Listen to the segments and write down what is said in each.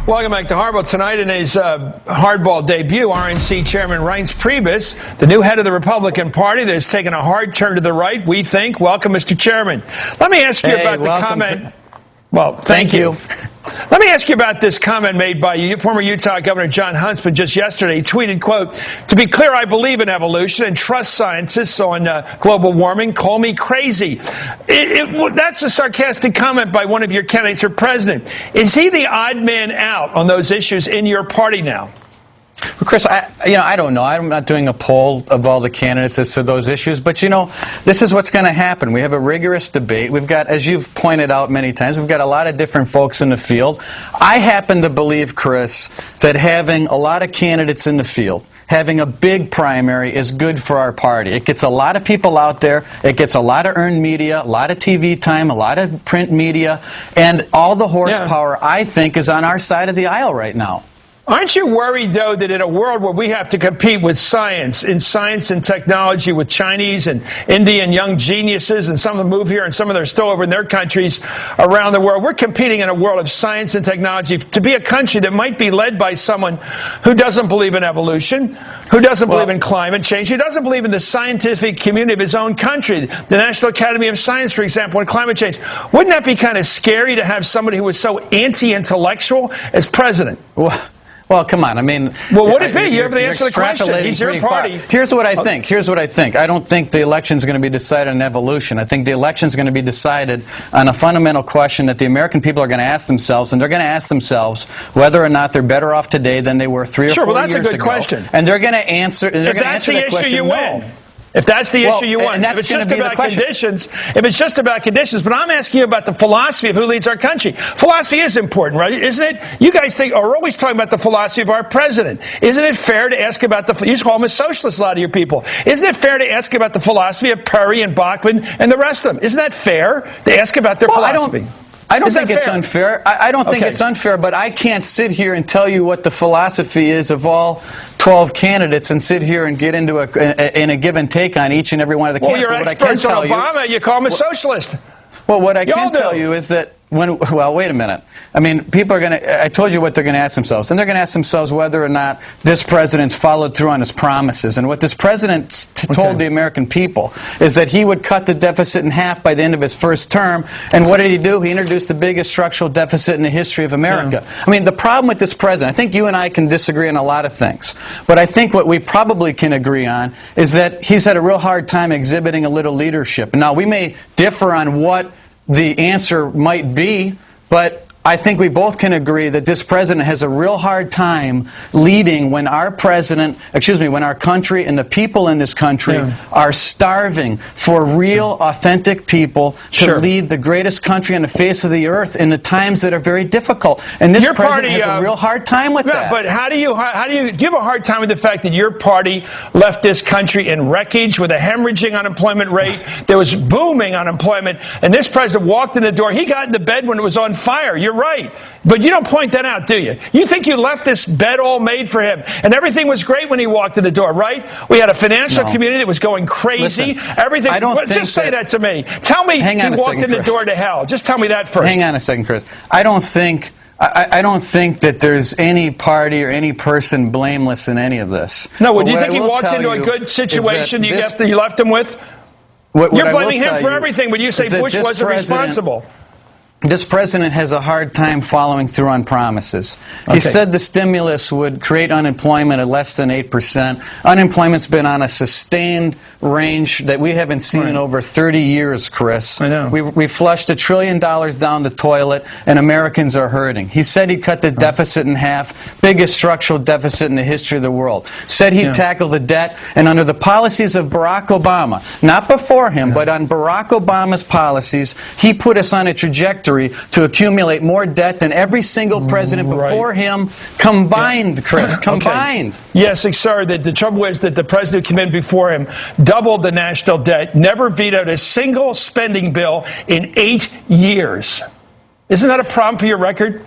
Welcome back to Hardball. Tonight in his Hardball debut, RNC Chairman Reince Priebus, the new head of the Republican Party that has taken a hard turn to the right, we think. Welcome, Mr. Chairman. Let me ask you about the comment. Well, thank you. Let me ask you about this comment made by former Utah Governor Jon Huntsman just yesterday. He tweeted, quote, "To be clear, I believe in evolution and trust scientists on global warming. Call me crazy." That's a sarcastic comment by one of your candidates for president. Is he the odd man out on those issues in your party now? Well, Chris, I don't know. I'm not doing a poll of all the candidates as to those issues, but this is what's going to happen. We have a rigorous debate. We've got, as you've pointed out many times, we've got a lot of different folks in the field. I happen to believe, Chris, that having a lot of candidates in the field, having a big primary is good for our party. It gets a lot of people out there. It gets a lot of earned media, a lot of TV time, a lot of print media, and all the horsepower, I think, is on our side of the aisle right now. Aren't you worried, though, that in a world where we have to compete with science and technology with Chinese and Indian young geniuses, and some of them move here and some of them are still over in their countries around the world, we're competing in a world of science and technology to be a country that might be led by someone who doesn't believe in evolution, who doesn't believe in climate change, who doesn't believe in the scientific community of his own country, the National Academy of Science, for example, on climate change? Wouldn't that be kind of scary to have somebody who was so anti-intellectual as president? Well, come on. I mean, well, would it be? You have the answer to the question. He's your party. Here's what I think. I don't think the election is going to be decided on evolution. I think the election is going to be decided on a fundamental question that the American people are going to ask themselves, and they're going to ask themselves whether or not they're better off today than they were 3 or 4 years ago. Sure, well, that's a good question. And they're going to answer. And they're going to answer that question. If that's the issue, you win. If that's the issue you want, if it's just about conditions, but I'm asking you about the philosophy of who leads our country. Philosophy is important, right? Isn't it? You guys are always talking about the philosophy of our president. Isn't it fair to ask about you call them a socialist, a lot of your people. Isn't it fair to ask about the philosophy of Perry and Bachman and the rest of them? Isn't that fair to ask about their philosophy? I don't think it's unfair. I don't think it's unfair, but I can't sit here and tell you what the philosophy is of all 12 candidates and sit here and get into a give and take on each and every one of the candidates. Well, you're experts on Obama. You call him a socialist. Well, what I can tell you is that well, wait a minute. I mean, people are going to, I told you what they're going to ask themselves. And they're going to ask themselves whether or not this president's followed through on his promises. And what this president told the American people is that he would cut the deficit in half by the end of his first term. And what did he do? He introduced the biggest structural deficit in the history of America. I mean, the problem with this president, I think you and I can disagree on a lot of things. But I think what we probably can agree on is that he's had a real hard time exhibiting a little leadership. Now, we may differ on what the answer might be, but I think we both can agree that this president has a real hard time leading when our when our country and the people in this country are starving for real, authentic people to lead the greatest country on the face of the earth in the times that are very difficult. And this president has a real hard time with that. But do you have a hard time with the fact that your party left this country in wreckage with a hemorrhaging unemployment rate? There was booming unemployment, and this president walked in the door. He got into bed when it was on fire. You're right. But you don't point that out, do you? You think you left this bed all made for him, and everything was great when he walked in the door, right? We had a financial community that was going crazy. Listen, everything. Just say that to me. Tell me he walked in the door to hell. Just tell me that first. Hang on a second, Chris. I don't think that there's any party or any person blameless in any of this. No, well, do you think he walked into a good situation you left him with? You're blaming him for everything, but you say Bush wasn't responsible. This president has a hard time following through on promises. He said the stimulus would create unemployment at less than 8%. Unemployment's been on a sustained range that we haven't seen in over 30 years, Chris. I know. We flushed $1 trillion down the toilet, and Americans are hurting. He said he'd cut the deficit in half, biggest structural deficit in the history of the world. Said he'd tackle the debt, and under the policies of Barack Obama, not before him, but on Barack Obama's policies, he put us on a trajectory to accumulate more debt than every single president before him combined, Chris, combined. Yes, sir. The trouble is that the president who came in before him doubled the national debt, never vetoed a single spending bill in 8 years. Isn't that a problem for your record?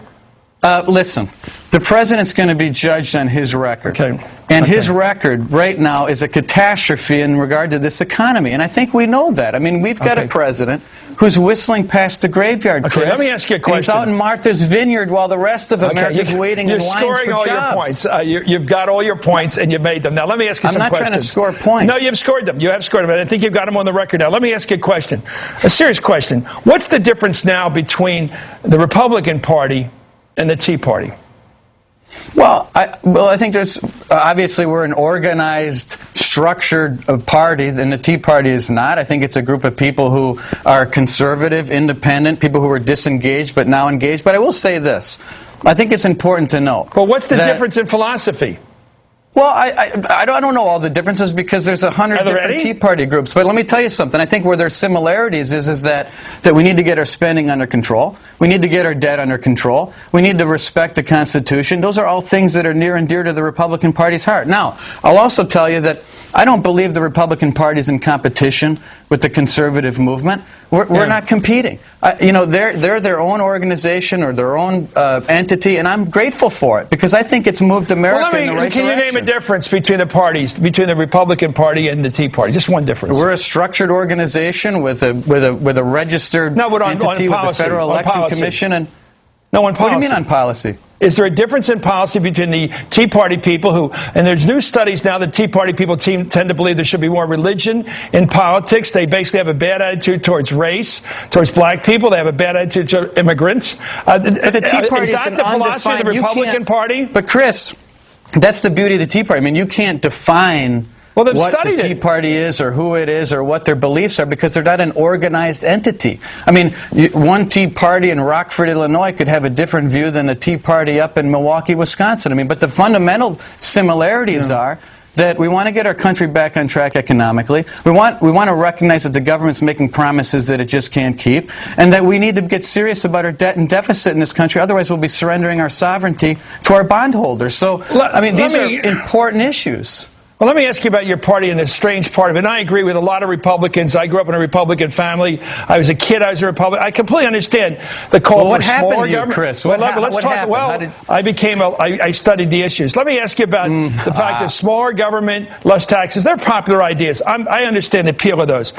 Listen, the president's going to be judged on his record. Okay. And his record right now is a catastrophe in regard to this economy. And I think we know that. I mean, we've got a president who's whistling past the graveyard, Chris. Let me ask you a question. He's out in Martha's Vineyard while the rest of America's waiting in lines for jobs. You're scoring all your points. You've got all your points, and you've made them. Now, let me ask you some questions. I'm not trying to score points. No, you've scored them. You have scored them. And I think you've got them on the record now. Let me ask you a question. A serious question. What's the difference now between the Republican Party and the Tea Party? Well, I think there's obviously we're an organized, structured party, and the Tea Party is not. I think it's a group of people who are conservative, independent, people who are disengaged but now engaged. But I will say this. I think it's important to note. Well, what's the difference in philosophy? Well, I don't know all the differences because there's 100 different Tea Party groups. But let me tell you something. I think where there's similarities is that we need to get our spending under control. We need to get our debt under control. We need to respect the Constitution. Those are all things that are near and dear to the Republican Party's heart. Now, I'll also tell you that I don't believe the Republican Party is in competition with the conservative movement. We're not competing. They're their own organization or their own entity, and I'm grateful for it because I think it's moved America in the right direction. Can you name a difference between the parties, between the Republican Party and the Tea Party? Just one difference. We're a structured organization with a registered entity with the Federal Election Commission. And no, on policy. What do you mean on policy? Is there a difference in policy between the Tea Party people who, and there's new studies now that Tea Party people tend to believe there should be more religion in politics. They basically have a bad attitude towards race, towards black people. They have a bad attitude to immigrants. But the Tea Party is that the philosophy of the Republican Party? But Chris, that's the beauty of the Tea Party. I mean, you can't define what the Tea Party is or who it is or what their beliefs are because they're not an organized entity. I mean, one Tea Party in Rockford, Illinois could have a different view than a Tea Party up in Milwaukee, Wisconsin. I mean, but the fundamental similarities are that we want to get our country back on track economically. We want to recognize that the government's making promises that it just can't keep, and that we need to get serious about our debt and deficit in this country. Otherwise, we'll be surrendering our sovereignty to our bondholders. So, I mean, these are important issues. Well, let me ask you about your party and the strange part of it. And I agree with a lot of Republicans. I grew up in a Republican family. I was a kid. I was a Republican. I completely understand the call for smaller government. Chris? Let's talk. Well, I studied the issues. Let me ask you about the fact that smaller government, less taxes. They're popular ideas. I understand the appeal of those.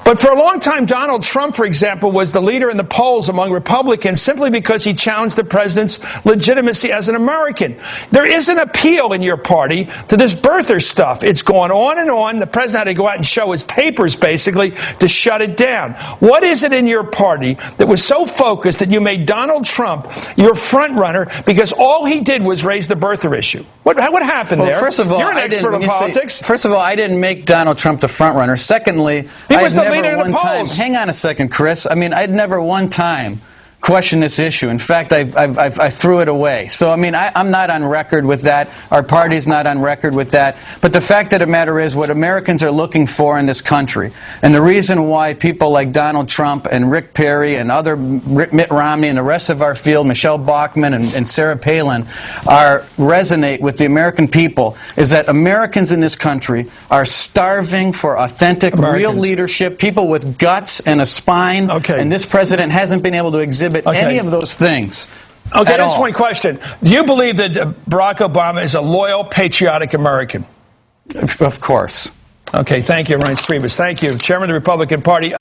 But for a long time, Donald Trump, for example, was the leader in the polls among Republicans simply because he challenged the president's legitimacy as an American. There is an appeal in your party to this birther stuff. It's going on and on. The president had to go out and show his papers, basically, to shut it down. What is it in your party that was so focused that you made Donald Trump your front runner because all he did was raise the birther issue? What happened there? First of all, you're an expert on politics. First of all, I didn't make Donald Trump the front runner. Secondly, he was the leader in the polls. Hang on a second, Chris. I mean, I'd never one time question this issue. In fact, I threw it away. So, I mean, I'm not on record with that. Our party's not on record with that. But the fact of the matter is what Americans are looking for in this country, and the reason why people like Donald Trump and Rick Perry and other Mitt Romney and the rest of our field, Michelle Bachmann and Sarah Palin, resonate with the American people is that Americans in this country are starving for authentic, real leadership, people with guts and a spine. Okay. And this president hasn't been able to exhibit any of those things. Okay, just one question. Do you believe that Barack Obama is a loyal, patriotic American? Of course. Okay, thank you, Reince Priebus. Thank you, Chairman of the Republican Party.